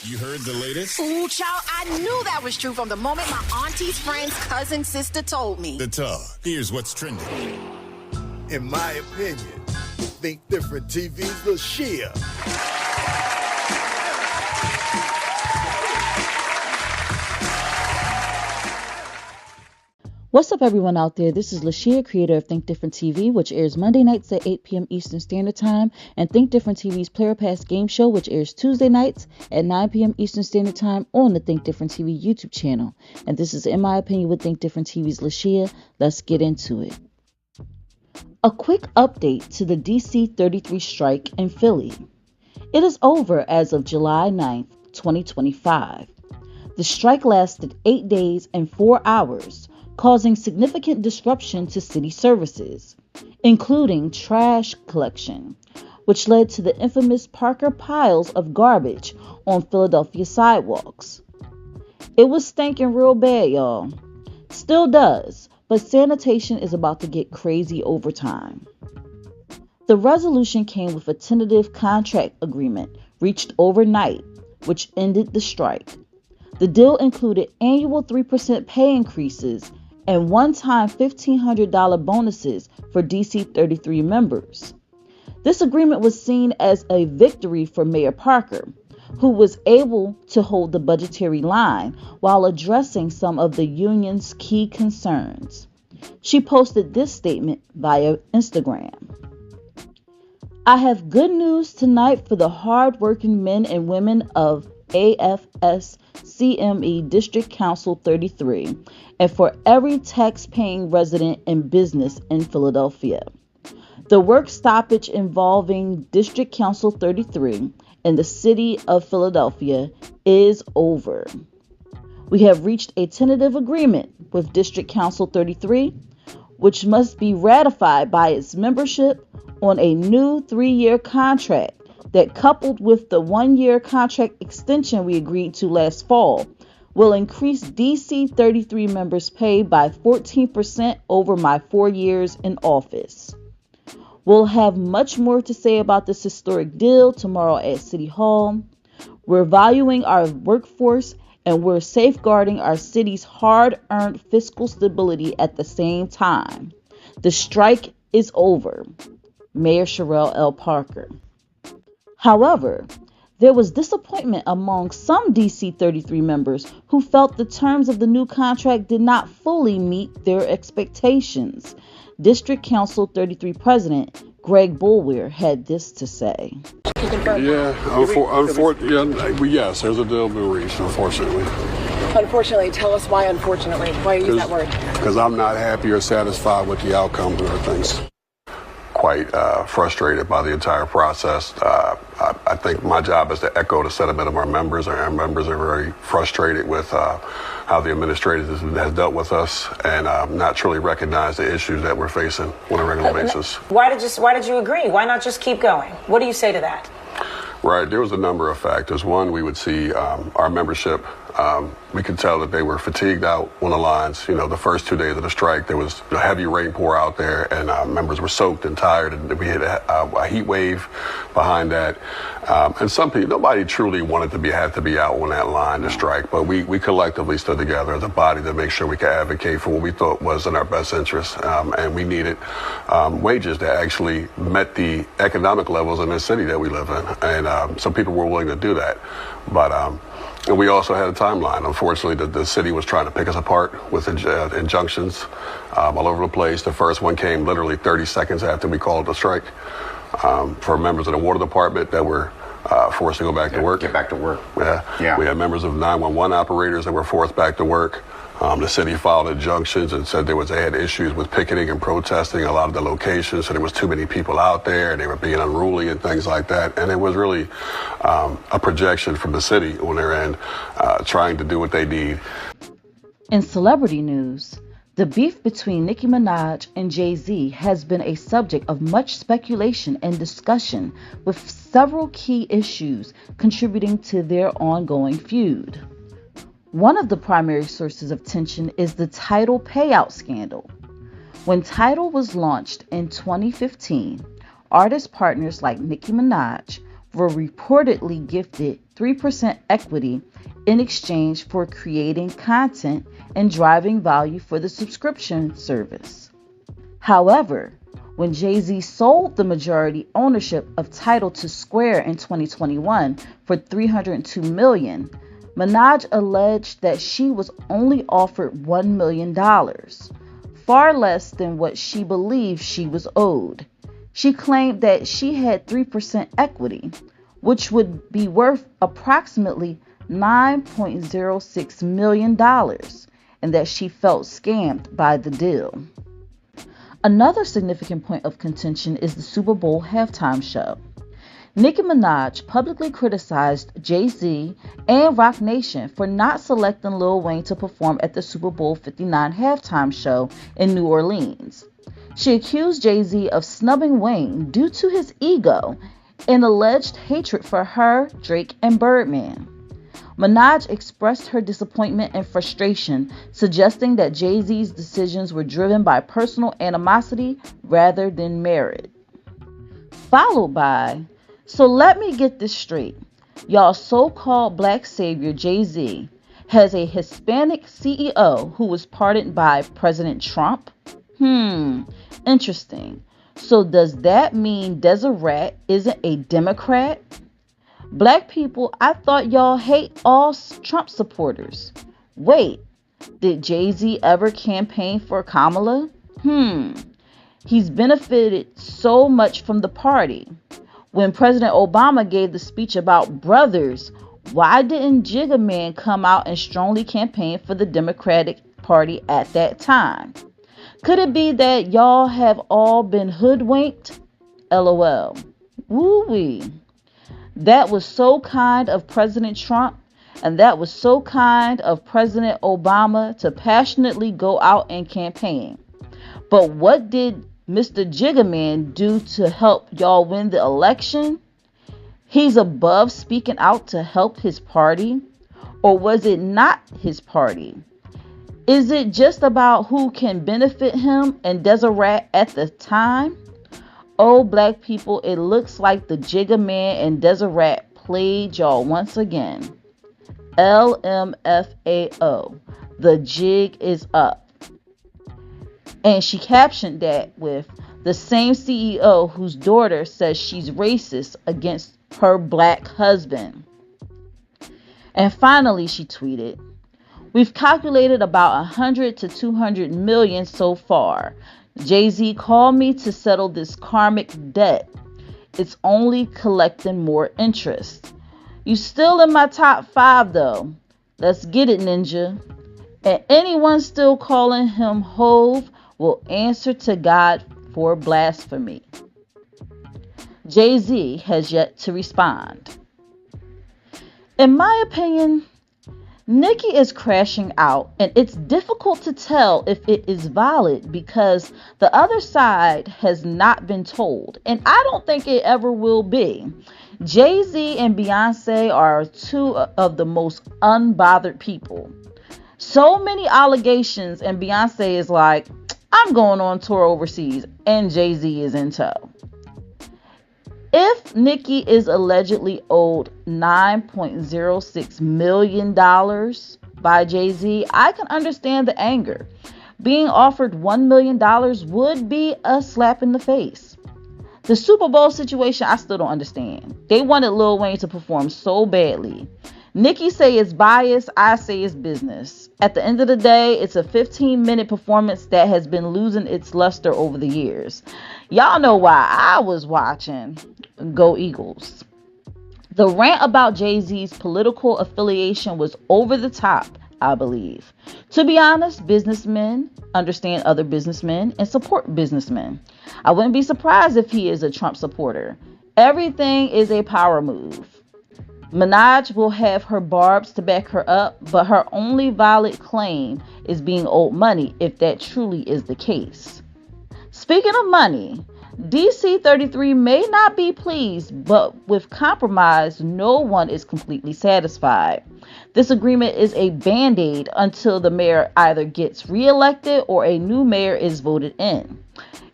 You heard the latest? Ooh, child, I knew that was true from the moment my auntie's friend's cousin sister told me. The Talk. Here's what's trending. In my opinion, Think Different TV's LaShia. What's up, everyone out there? This is LaShia, creator of Think Different TV, which airs Monday nights at 8 p.m. Eastern Standard Time, and Think Different TV's Player Pass game show, which airs Tuesday nights at 9 p.m. Eastern Standard Time on the Think Different TV YouTube channel. And this is In My Opinion with Think Different TV's LaShia. Let's get into it. A quick update to the DC33 Strike in Philly. It is over as of July 9th, 2025. The strike lasted 8 days and 4 hours, causing significant disruption to city services, including trash collection, which led to the infamous Parker piles of garbage on Philadelphia sidewalks. It was stinking real bad, y'all. Still does, but sanitation is about to get crazy over time. The resolution came with a tentative contract agreement reached overnight, which ended the strike. The deal included annual 3% pay increases and one-time $1,500 bonuses for DC33 members. This agreement was seen as a victory for Mayor Parker, who was able to hold the budgetary line while addressing some of the union's key concerns. She posted this statement via Instagram. I have good news tonight for the hard-working men and women of AFS CME District Council 33 and for every tax-paying resident and business in Philadelphia. The work stoppage involving District Council 33 and the City of Philadelphia is over. We have reached a tentative agreement with District Council 33, which must be ratified by its membership on a new 3-year contract that, coupled with the 1-year contract extension we agreed to last fall, will increase DC33 members' pay by 14% over my 4 years in office. We'll have much more to say about this historic deal tomorrow at City Hall. We're valuing our workforce and we're safeguarding our city's hard-earned fiscal stability at the same time. The strike is over. Mayor Sherrell L. Parker. However, there was disappointment among some DC33 members who felt the terms of the new contract did not fully meet their expectations. District Council 33 President Greg Boulware had this to say. Yes, there's a deal been reached, unfortunately. Unfortunately, tell us why unfortunately. Why you use that word? Because I'm not happy or satisfied with the outcome of things. Quite frustrated by the entire process. I think my job is to echo the sentiment of our members. Our members are very frustrated with how the administration has dealt with us and not truly recognize the issues that we're facing on a regular basis. Why did you agree? Why not just keep going? What do you say to that? Right, there was a number of factors. One, we would see our membership. We could tell that they were fatigued out on the lines. You know, the first 2 days of the strike, there was a heavy rain pour out there, and members were soaked and tired, and we had a heat wave behind that. And some people, nobody truly wanted to have to be out on that line to strike, but we collectively stood together as a body to make sure we could advocate for what we thought was in our best interest, and we needed wages that actually met the economic levels in the city that we live in, and some people were willing to do that, but and we also had a timeline. Unfortunately, the city was trying to pick us apart with injunctions all over the place. The first one came literally 30 seconds after we called the strike for members of the water department that were forced to go back to work. Get back to work. Yeah. We had members of 911 operators that were forced back to work. The city filed injunctions and said they had issues with picketing and protesting a lot of the locations, so there was too many people out there and they were being unruly and things like that. And it was really a projection from the city on their end, trying to do what they need. In celebrity news, the beef between Nicki Minaj and Jay-Z has been a subject of much speculation and discussion, with several key issues contributing to their ongoing feud. One of the primary sources of tension is the Tidal payout scandal. When Tidal was launched in 2015, artist partners like Nicki Minaj were reportedly gifted 3% equity in exchange for creating content and driving value for the subscription service. However, when Jay-Z sold the majority ownership of Tidal to Square in 2021 for $302 million, Minaj alleged that she was only offered $1 million, far less than what she believed she was owed. She claimed that she had 3% equity, which would be worth approximately $9.06 million, and that she felt scammed by the deal. Another significant point of contention is the Super Bowl halftime show. Nicki Minaj publicly criticized Jay-Z and Roc Nation for not selecting Lil Wayne to perform at the Super Bowl 59 halftime show in New Orleans. She accused Jay-Z of snubbing Wayne due to his ego and alleged hatred for her, Drake, and Birdman. Minaj expressed her disappointment and frustration, suggesting that Jay-Z's decisions were driven by personal animosity rather than merit. Followed by, "So let me get this straight. Y'all so-called black savior Jay-Z has a Hispanic CEO who was pardoned by President Trump? Interesting. So does that mean Deseret isn't a Democrat? Black people, I thought y'all hate all Trump supporters. Wait, did Jay-Z ever campaign for Kamala? He's benefited so much from the party. When President Obama gave the speech about brothers, why didn't Jigga Man come out and strongly campaign for the Democratic Party at that time? Could it be that y'all have all been hoodwinked? LOL. Woo-wee. That was so kind of President Trump, and that was so kind of President Obama to passionately go out and campaign. But what did Mr. Jigga Man do to help y'all win the election? He's above speaking out to help his party? Or was it not his party? Is it just about who can benefit him and Deseret at the time? Oh, black people, it looks like the Jigga Man and Deseret played y'all once again. LMFAO. The jig is up. And she captioned that with the same CEO whose daughter says she's racist against her black husband. And finally, she tweeted, "We've calculated about 100 to 200 million so far. Jay-Z called me to settle this karmic debt. It's only collecting more interest. You still in my top 5 though. Let's get it, ninja. And anyone still calling him Hove will answer to God for blasphemy." Jay-Z has yet to respond. In my opinion, Nicki is crashing out, and it's difficult to tell if it is valid because the other side has not been told, and I don't think it ever will be. Jay-Z and Beyonce are two of the most unbothered people. So many allegations, and Beyonce is like, I'm going on tour overseas, and Jay-Z is in tow. If Nicki is allegedly owed $9.06 million by Jay-Z, I can understand the anger. Being offered $1 million would be a slap in the face. The Super Bowl situation, I still don't understand. They wanted Lil Wayne to perform so badly. Nicki say it's bias, I say it's business. At the end of the day, it's a 15-minute performance that has been losing its luster over the years. Y'all know why I was watching. Go Eagles. The rant about Jay-Z's political affiliation was over the top, I believe. To be honest, businessmen understand other businessmen and support businessmen. I wouldn't be surprised if he is a Trump supporter. Everything is a power move. Minaj will have her barbs to back her up, but her only valid claim is being owed money if that truly is the case. Speaking of money, DC33 may not be pleased, but with compromise, no one is completely satisfied. This agreement is a band-aid until the mayor either gets reelected or a new mayor is voted in.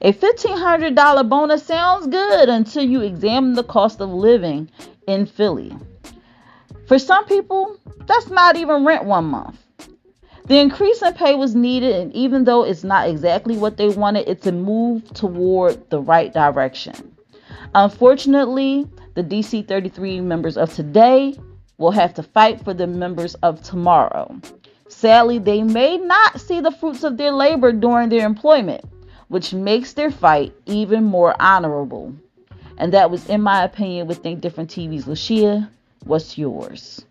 A $1,500 bonus sounds good until you examine the cost of living in Philly. For some people, that's not even rent 1 month. The increase in pay was needed, and even though it's not exactly what they wanted, it's a move toward the right direction. Unfortunately, the DC33 members of today will have to fight for the members of tomorrow. Sadly, they may not see the fruits of their labor during their employment, which makes their fight even more honorable. And that was, in my opinion, with Think Different TV's LaShia. What's yours?